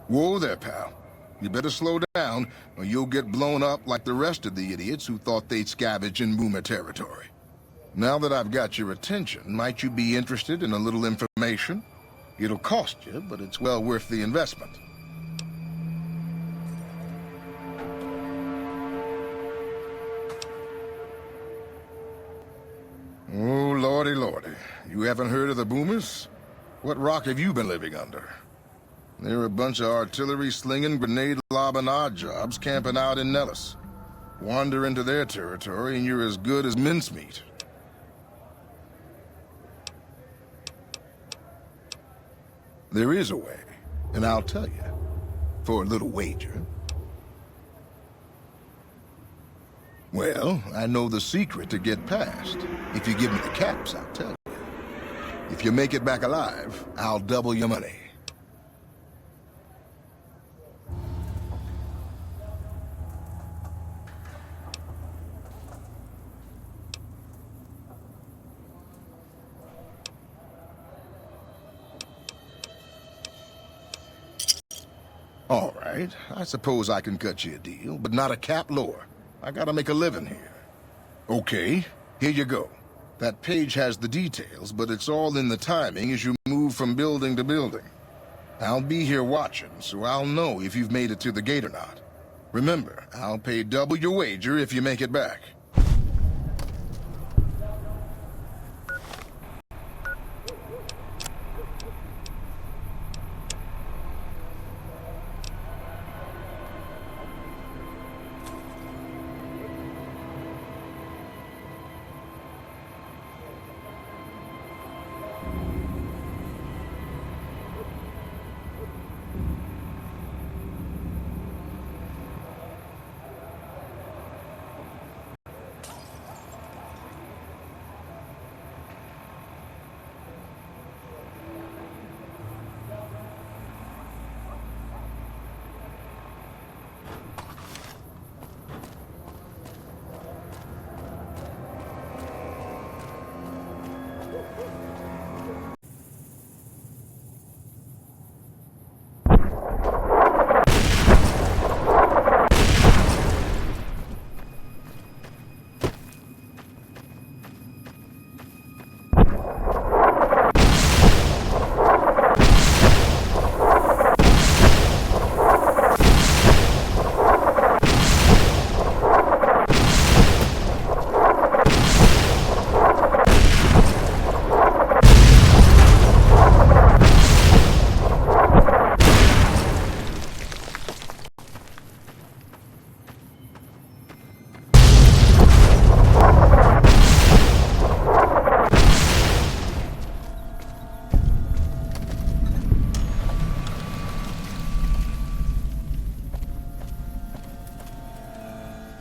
Whoa there, pal. You better slow down, or you'll get blown up like the rest of the idiots who thought they'd scavenge in Boomer territory. Now that I've got your attention, might you be interested in a little information? It'll cost you, but it's well worth the investment. Oh, lordy, lordy. You haven't heard of the Boomers? What rock have you been living under? They're a bunch of artillery-slinging, grenade-lobbing odd jobs camping out in Nellis. Wander into their territory and you're as good as mincemeat. There is a way, and I'll tell you. For a little wager. Well, I know the secret to get past. If you give me the caps, I'll tell you. If you make it back alive, I'll double your money. All right, I suppose I can cut you a deal, but not a cap lower. I gotta make a living here. Okay, here you go. That page has the details, but it's all in the timing as you move from building to building. I'll be here watching, so I'll know if you've made it to the gate or not. Remember, I'll pay double your wager if you make it back.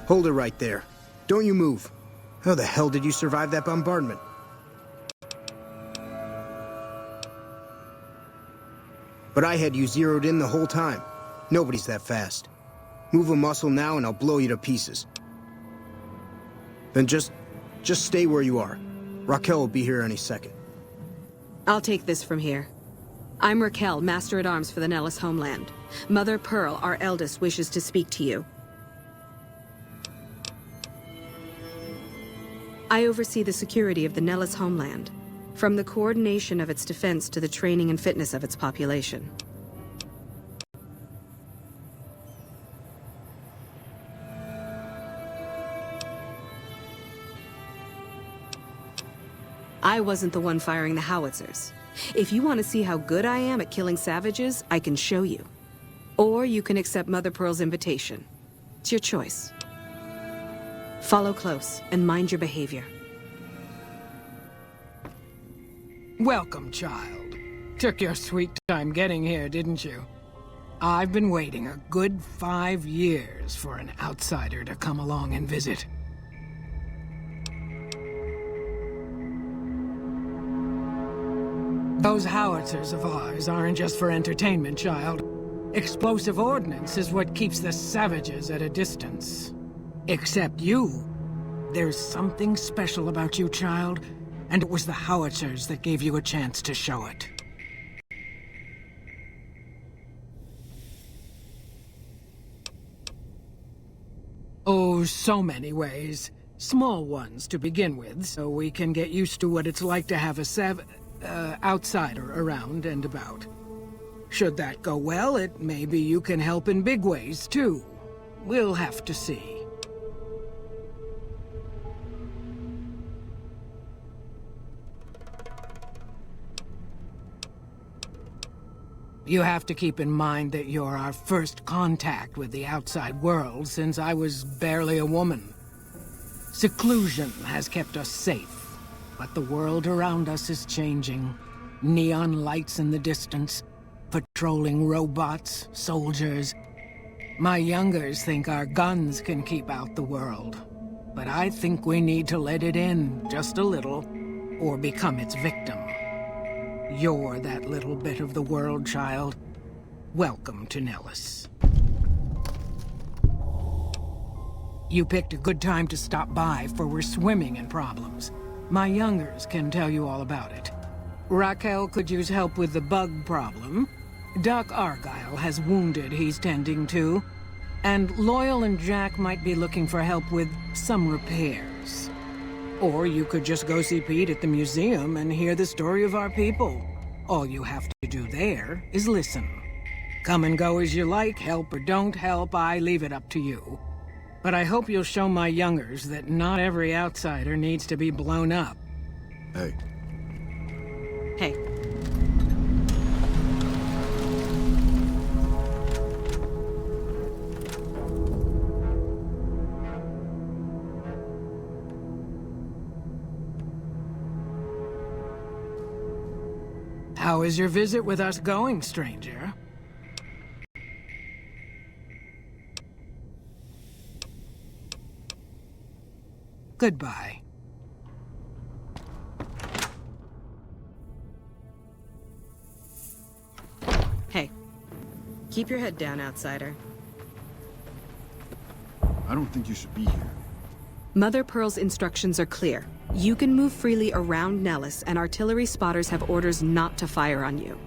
Hold it right there. Don't you move. How the hell did you survive that bombardment? But I had you zeroed in the whole time. Nobody's that fast. Move a muscle now and I'll blow you to pieces. Then just stay where you are. Raquel will be here any second. I'll take this from here. I'm Raquel, Master-at-Arms for the Nellis homeland. Mother Pearl, our eldest, wishes to speak to you. I oversee the security of the Nellis homeland, from the coordination of its defense to the training and fitness of its population. I wasn't the one firing the howitzers. If you want to see how good I am at killing savages, I can show you. Or you can accept Mother Pearl's invitation. It's your choice. Follow close and mind your behavior. Welcome, child. Took your sweet time getting here, didn't you? I've been waiting a good 5 years for an outsider to come along and visit. Those howitzers of ours aren't just for entertainment, child. Explosive ordnance is what keeps the savages at a distance. Except you. There's something special about you, child, and it was the howitzers that gave you a chance to show it. through so many ways. Small ones to begin with, so we can get used to what it's like to have a outsider around and about. Should that go well, it may be you can help in big ways, too. We'll have to see. You have to keep in mind that you're our first contact with the outside world since I was barely a woman. Seclusion has kept us safe, but the world around us is changing. Neon lights in the distance, patrolling robots, soldiers. My youngers think our guns can keep out the world, but I think we need to let it in just a little, or become its victim. You're that little bit of the world, child. Welcome to Nellis. You picked a good time to stop by, for we're swimming in problems. My youngers can tell you all about it. Raquel could use help with the bug problem. Doc Argyle has wounded he's tending to. And Loyal and Jack might be looking for help with some repairs. Or you could just go see Pete at the museum and hear the story of our people. All you have to do there is listen. Come and go as you like, help or don't help, I leave it up to you. But I hope you'll show my youngers that not every outsider needs to be blown up. Hey. Hey. How is your visit with us going, stranger? Goodbye. Hey. Keep your head down, outsider. I don't think you should be here. Mother Pearl's instructions are clear. You can move freely around Nellis, and artillery spotters have orders not to fire on you.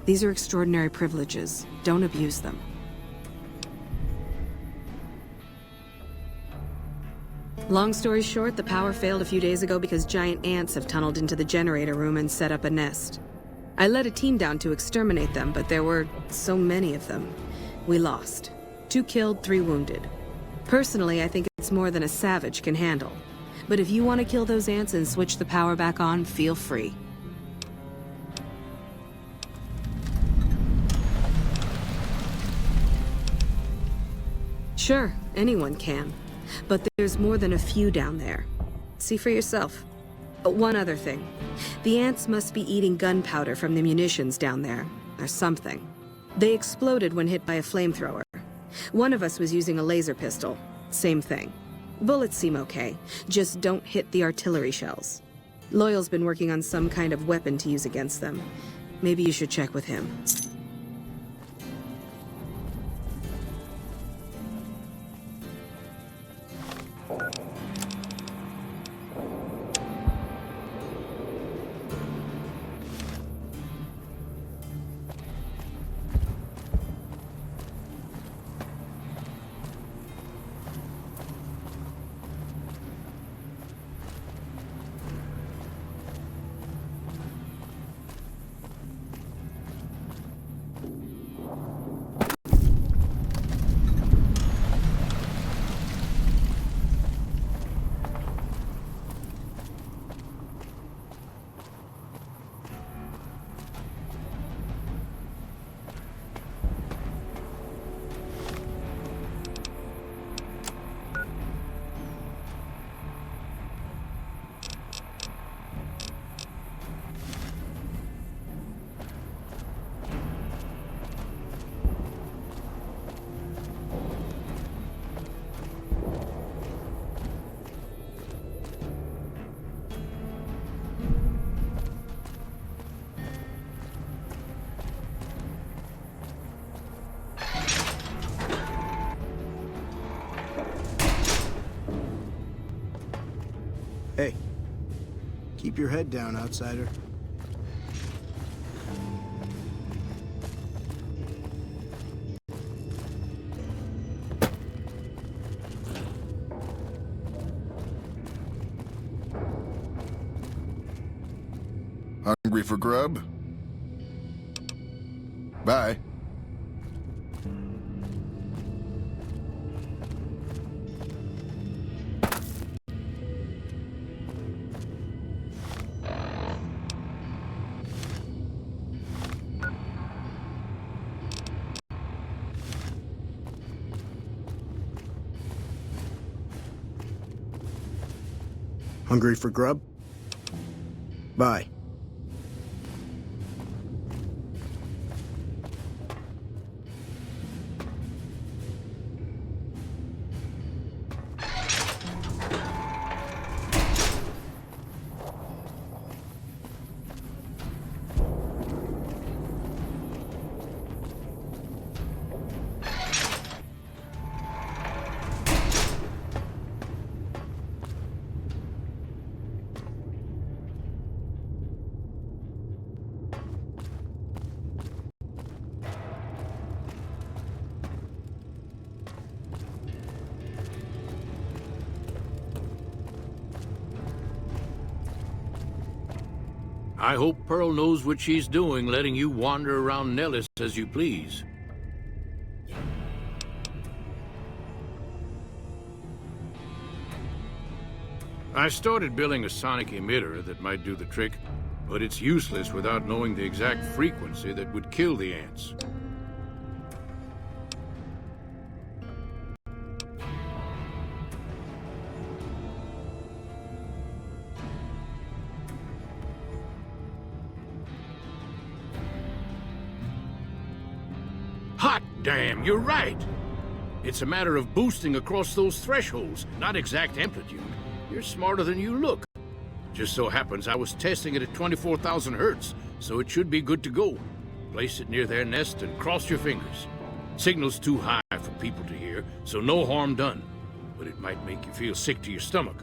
These are extraordinary privileges. Don't abuse them. Long story short, the power failed a few days ago because giant ants have tunneled into the generator room and set up a nest. I led a team down to exterminate them, but there were so many of them. We lost. 2 killed, 3 wounded. Personally, I think it's more than a savage can handle. But if you want to kill those ants and switch the power back on, feel free. Sure, anyone can. But there's more than a few down there. See for yourself. One other thing. The ants must be eating gunpowder from the munitions down there, or something. They exploded when hit by a flamethrower. One of us was using a laser pistol. Same thing. Bullets seem okay, just don't hit the artillery shells. Loyal's been working on some kind of weapon to use against them. Maybe you should check with him. Hey. Keep your head down, outsider. for grub? Bye. Hungry for grub? Bye. I hope Pearl knows what she's doing, letting you wander around Nellis as you please. I started building a sonic emitter that might do the trick, but it's useless without knowing the exact frequency that would kill the ants. Hot damn, you're right! It's a matter of boosting across those thresholds, not exact amplitude. You're smarter than you look. Just so happens I was testing it at 24,000 hertz, so it should be good to go. Place it near their nest and cross your fingers. Signal's too high for people to hear, so no harm done. But it might make you feel sick to your stomach.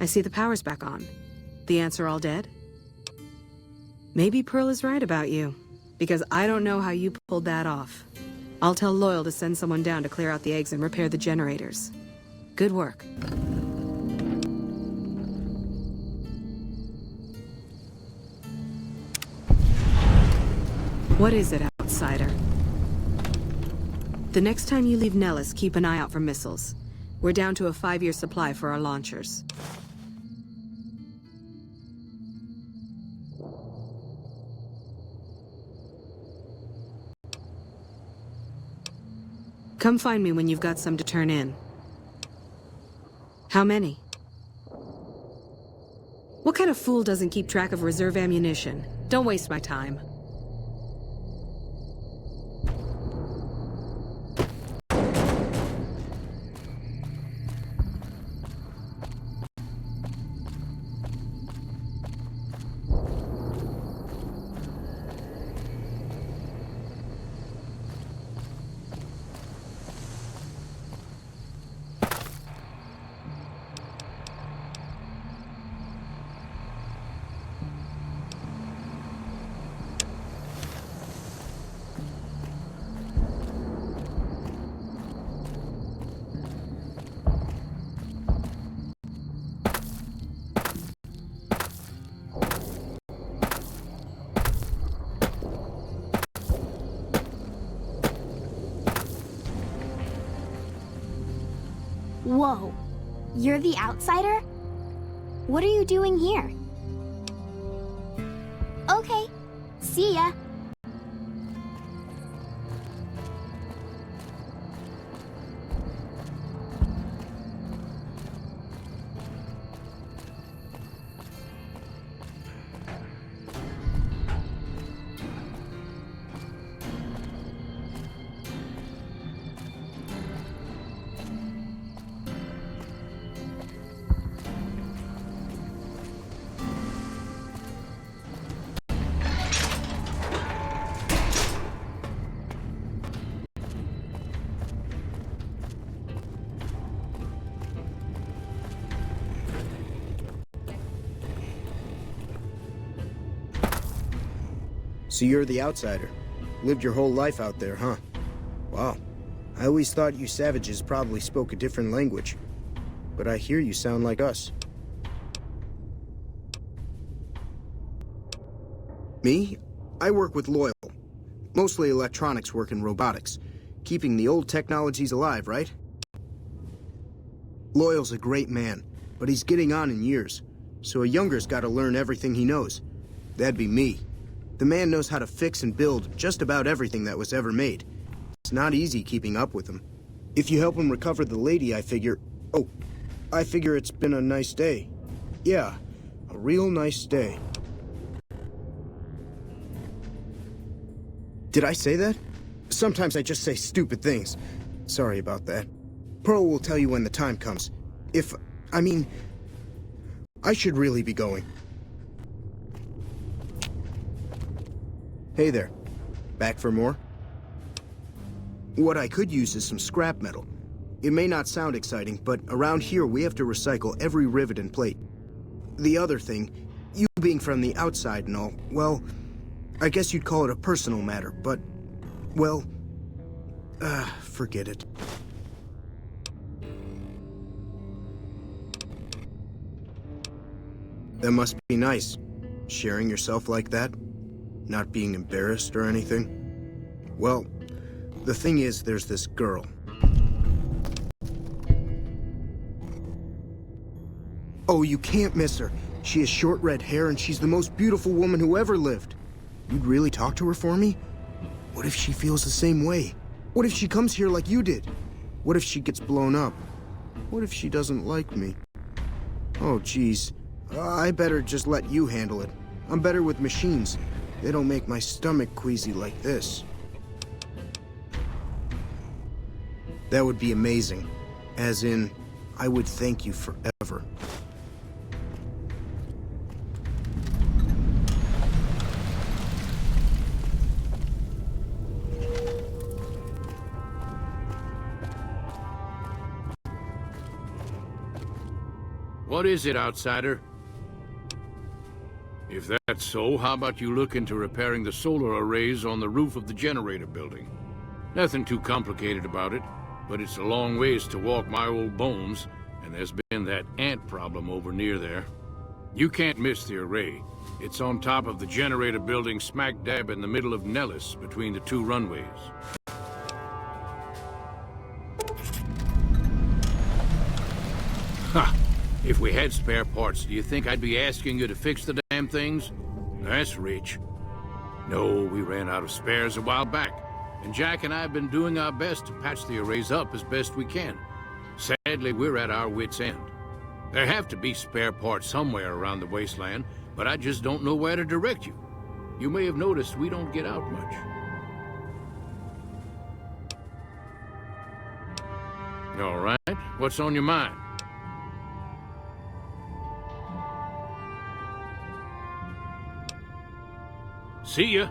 I see the power's back on. The ants are all dead? Maybe Pearl is right about you, because I don't know how you pulled that off. I'll tell Loyal to send someone down to clear out the eggs and repair the generators. Good work. What is it, outsider? The next time you leave Nellis, keep an eye out for missiles. We're down to a 5-year supply for our launchers. Come find me when you've got some to turn in. How many? What kind of fool doesn't keep track of reserve ammunition? Don't waste my time. Whoa, you're the outsider? What are you doing here? Okay, see ya. So you're the outsider. Lived your whole life out there, huh? Wow. I always thought you savages probably spoke a different language. But I hear you sound like us. Me? I work with Loyal. Mostly electronics work and robotics. Keeping the old technologies alive, right? Loyal's a great man, but he's getting on in years. So a younger's gotta learn everything he knows. That'd be me. The man knows how to fix and build just about everything that was ever made. It's not easy keeping up with him. If you help him recover the lady, I figure... Oh, I figure it's been a nice day. Yeah, a real nice day. Did I say that? Sometimes I just say stupid things. Sorry about that. Pearl will tell you when the time comes. I should really be going. Hey there. Back for more? What I could use is some scrap metal. It may not sound exciting, but around here we have to recycle every rivet and plate. The other thing, you being from the outside and all, well, I guess you'd call it a personal matter, but, well, forget it. That must be nice, sharing yourself like that. Not being embarrassed or anything? Well, the thing is, there's this girl. Oh, you can't miss her. She has short red hair and she's the most beautiful woman who ever lived. You'd really talk to her for me? What if she feels the same way? What if she comes here like you did? What if she gets blown up? What if she doesn't like me? Oh, geez. I better just let you handle it. I'm better with machines. They don't make my stomach queasy like this. That would be amazing. As in, I would thank you forever. What is it, outsider? If that's so, how about you look into repairing the solar arrays on the roof of the generator building? Nothing too complicated about it, but it's a long ways to walk my old bones, and there's been that ant problem over near there. You can't miss the array. It's on top of the generator building smack dab in the middle of Nellis, between the two runways. Ha! If we had spare parts, do you think I'd be asking you to fix the damn things? That's rich. No, we ran out of spares a while back, and Jack and I have been doing our best to patch the arrays up as best we can. Sadly, we're at our wits' end. There have to be spare parts somewhere around the Wasteland, but I just don't know where to direct you. You may have noticed we don't get out much. All right, what's on your mind? See ya.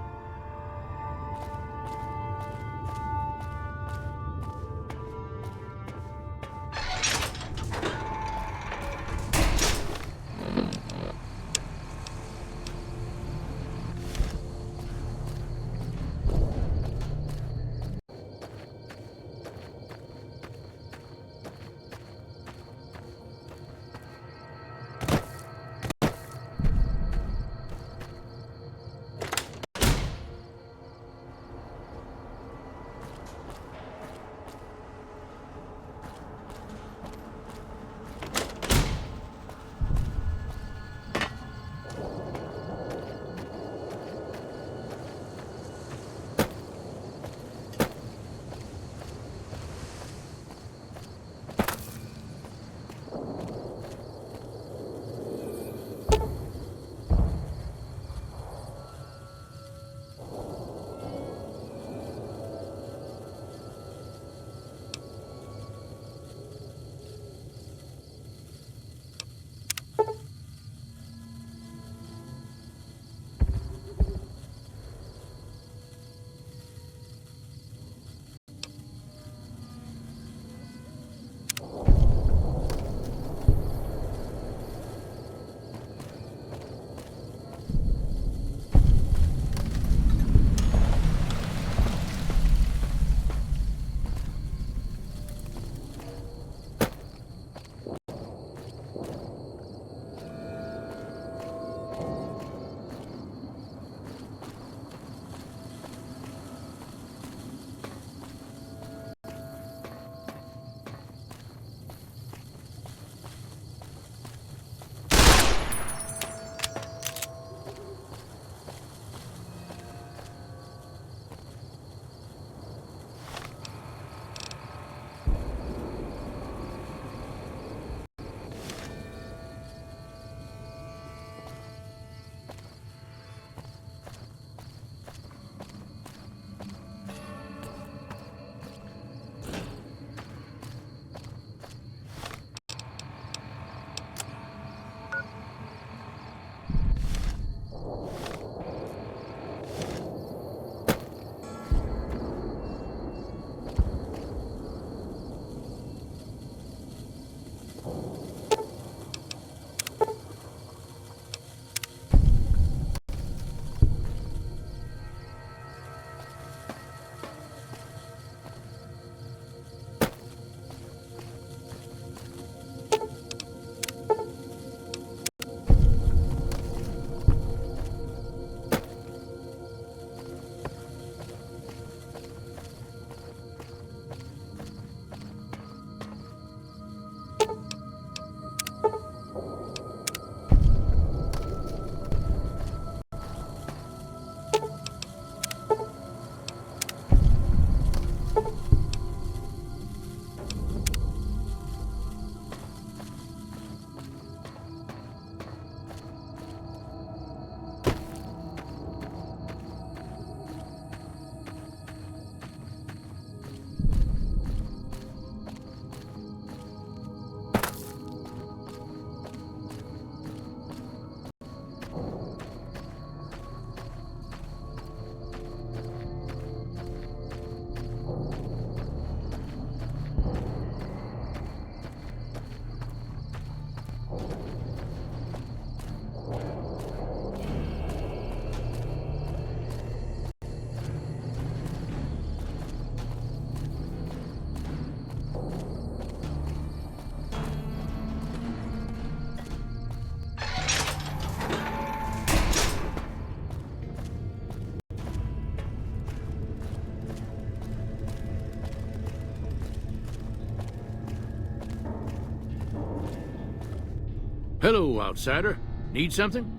Hello, outsider. Need something?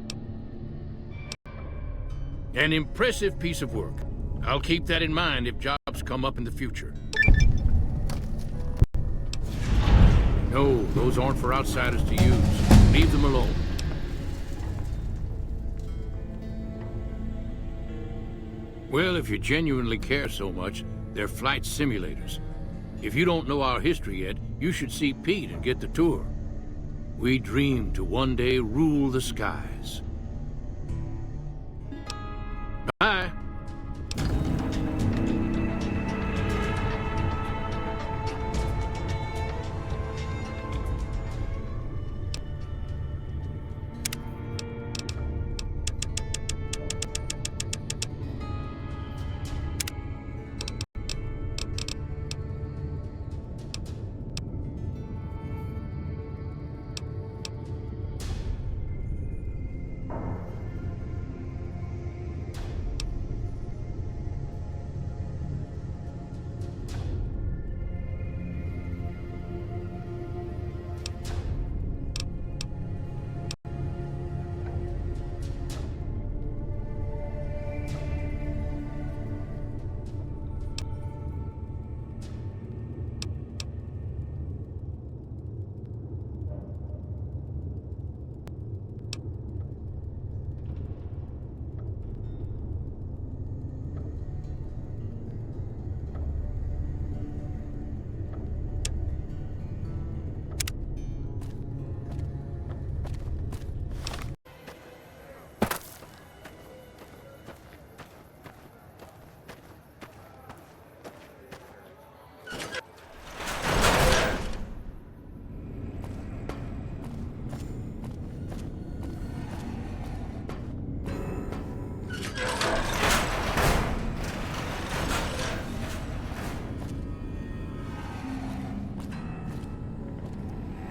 An impressive piece of work. I'll keep that in mind if jobs come up in the future. No, those aren't for outsiders to use. Leave them alone. Well, if you genuinely care so much, they're flight simulators. If you don't know our history yet, you should see Pete and get the tour. We dream to one day rule the skies. Bye.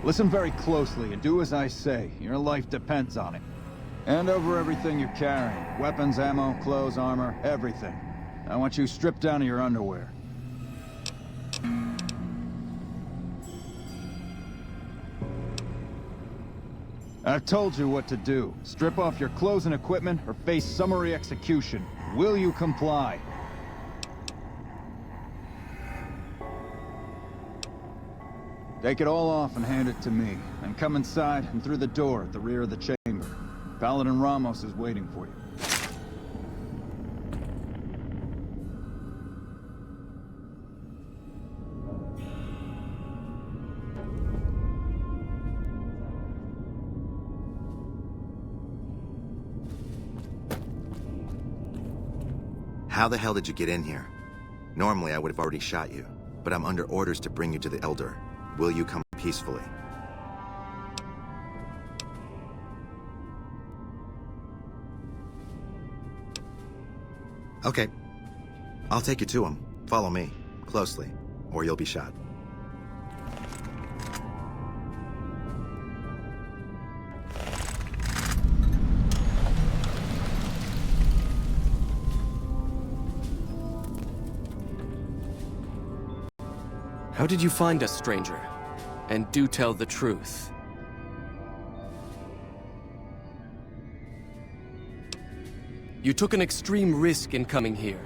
Listen very closely and do as I say. Your life depends on it. Hand over everything you're carrying. Weapons, ammo, clothes, armor, everything. I want you stripped down to your underwear. I've told you what to do. Strip off your clothes and equipment or face summary execution. Will you comply? Take it all off and hand it to me. Then come inside and through the door at the rear of the chamber. Paladin Ramos is waiting for you. How the hell did you get in here? Normally I would have already shot you, but I'm under orders to bring you to the Elder. Will you come peacefully? Okay. I'll take you to him. Follow me, closely, or you'll be shot. How did you find us, stranger? And do tell the truth. You took an extreme risk in coming here.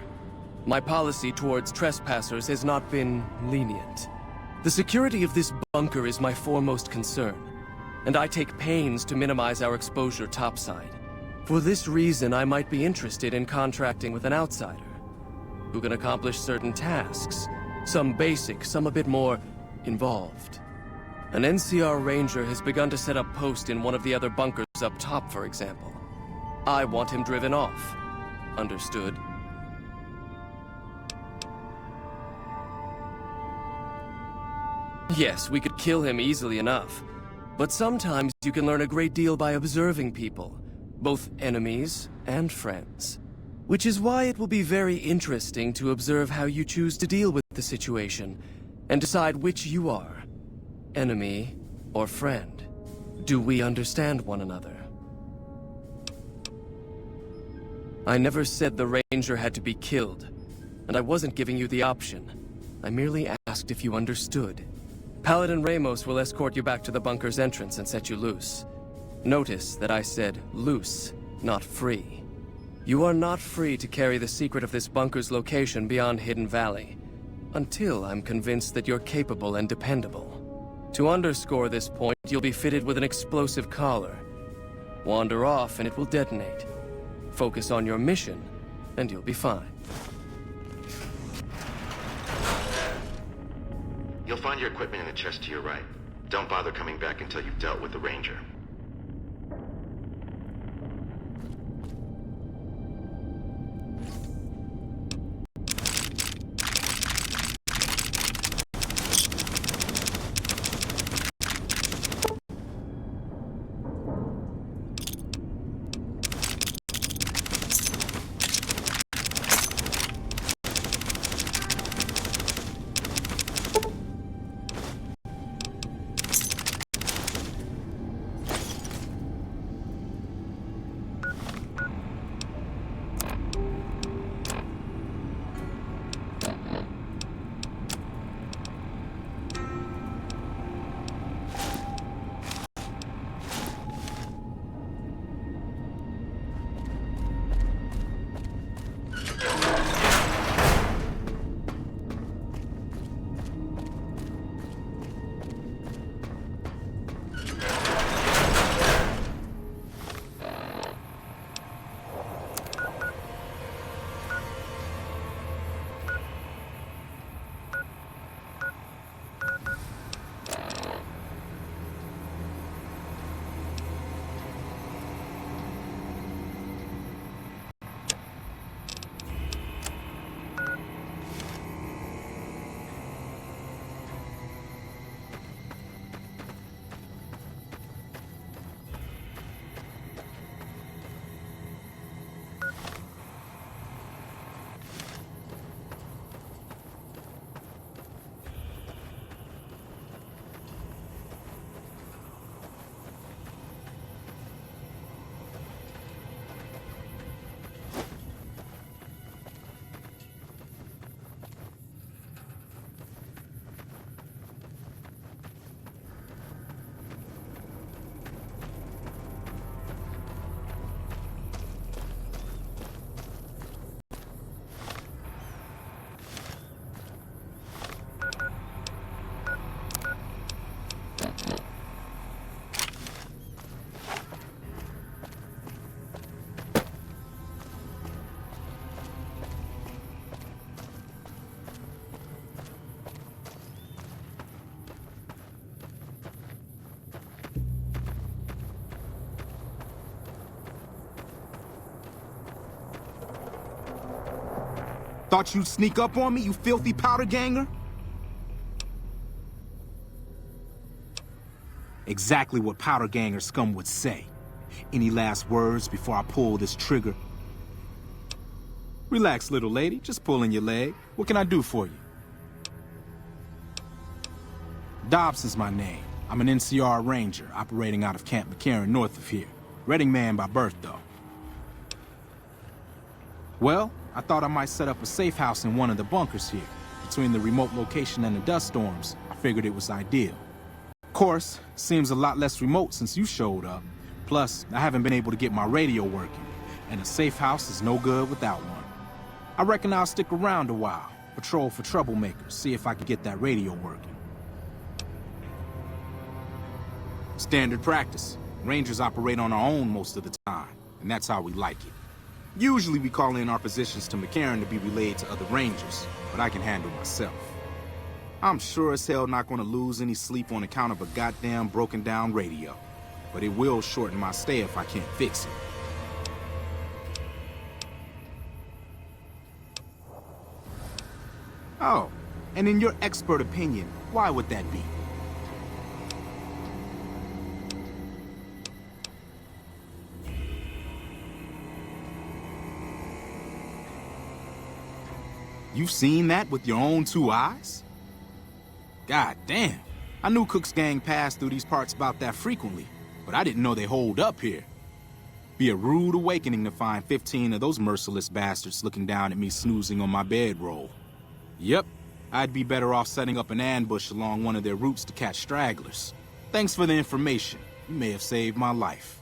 My policy towards trespassers has not been lenient. The security of this bunker is my foremost concern, and I take pains to minimize our exposure topside. For this reason, I might be interested in contracting with an outsider who can accomplish certain tasks. Some basic, some a bit more involved. An NCR ranger has begun to set up post in one of the other bunkers up top, for example. I want him driven off. Understood? Yes, we could kill him easily enough. But sometimes you can learn a great deal by observing people, both enemies and friends. Which is why it will be very interesting to observe how you choose to deal with the situation, and decide which you are, enemy or friend. Do we understand one another? I never said the ranger had to be killed, and I wasn't giving you the option. I merely asked if you understood. Paladin Ramos will escort you back to the bunker's entrance and set you loose. Notice that I said loose, not free. You are not free to carry the secret of this bunker's location beyond Hidden Valley, until I'm convinced that you're capable and dependable. To underscore this point, you'll be fitted with an explosive collar. Wander off and it will detonate. Focus on your mission, and you'll be fine. You'll find your equipment in the chest to your right. Don't bother coming back until you've dealt with the Ranger. Thought you'd sneak up on me, you filthy powder ganger? Exactly what powder ganger scum would say. Any last words before I pull this trigger? Relax, little lady. Just pulling your leg. What can I do for you? Dobson's my name. I'm an NCR ranger operating out of Camp McCarran north of here. Reading man by birth, though. Well, I thought I might set up a safe house in one of the bunkers here. Between the remote location and the dust storms, I figured it was ideal. Of course, seems a lot less remote since you showed up. Plus, I haven't been able to get my radio working, and a safe house is no good without one. I reckon I'll stick around a while, patrol for troublemakers, see if I can get that radio working. Standard practice. Rangers operate on our own most of the time, and that's how we like it. Usually we call in our positions to McCarran to be relayed to other Rangers, but I can handle myself. I'm sure as hell not gonna lose any sleep on account of a goddamn broken down radio, but it will shorten my stay if I can't fix it. Oh, and in your expert opinion, why would that be? You've seen that with your own two eyes? God damn. I knew Cook's gang passed through these parts about that frequently, but I didn't know they holed up here. Be a rude awakening to find 15 of those merciless bastards looking down at me snoozing on my bedroll. Yep, I'd be better off setting up an ambush along one of their routes to catch stragglers. Thanks for the information. You may have saved my life.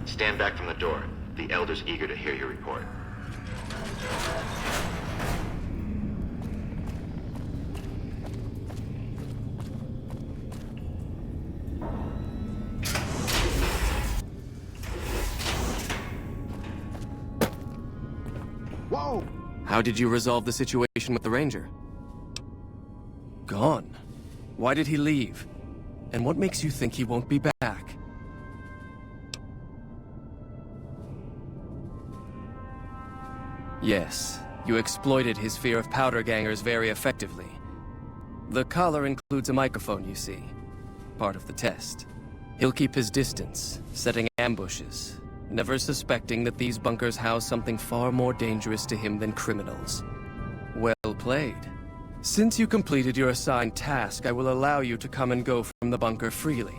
Stand back from the door. The Elder's eager to hear your report. Whoa! How did you resolve the situation with the Ranger? Gone. Why did he leave? And what makes you think he won't be back? Yes, you exploited his fear of powder gangers very effectively. The collar includes a microphone, you see. Part of the test. He'll keep his distance, setting ambushes, never suspecting that these bunkers house something far more dangerous to him than criminals. Well played. Since you completed your assigned task, I will allow you to come and go from the bunker freely.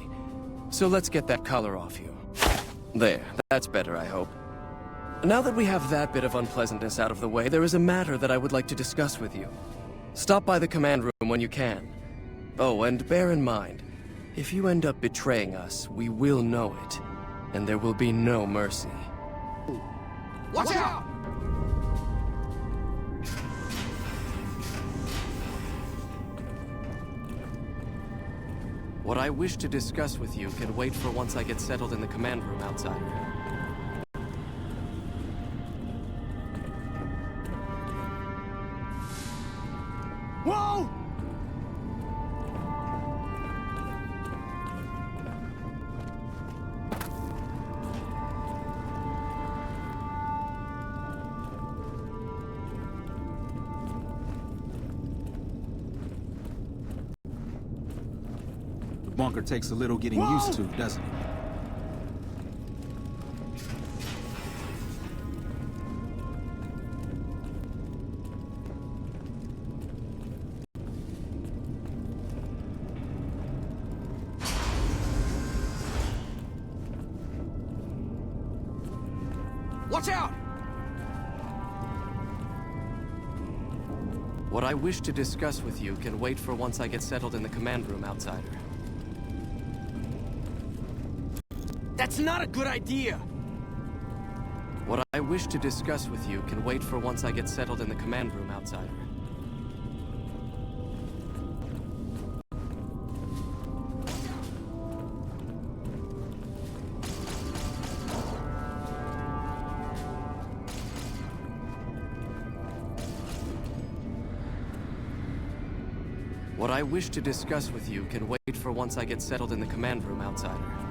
So let's get that collar off you. There, that's better, I hope. Now that we have that bit of unpleasantness out of the way, there is a matter that I would like to discuss with you. Stop by the command room when you can. Oh, and bear in mind, if you end up betraying us, we will know it, and there will be no mercy. Watch out! What I wish to discuss with you can wait for once I get settled in the command room outside. Whoa! bunker takes a little getting used to, doesn't it? Watch out! What I wish to discuss with you can wait for once I get settled in the command room, outsider. That's not a good idea! What I wish to discuss with you can wait for once I get settled in the command room, outsider. What I wish to discuss with you can wait for once I get settled in the command room, outsider.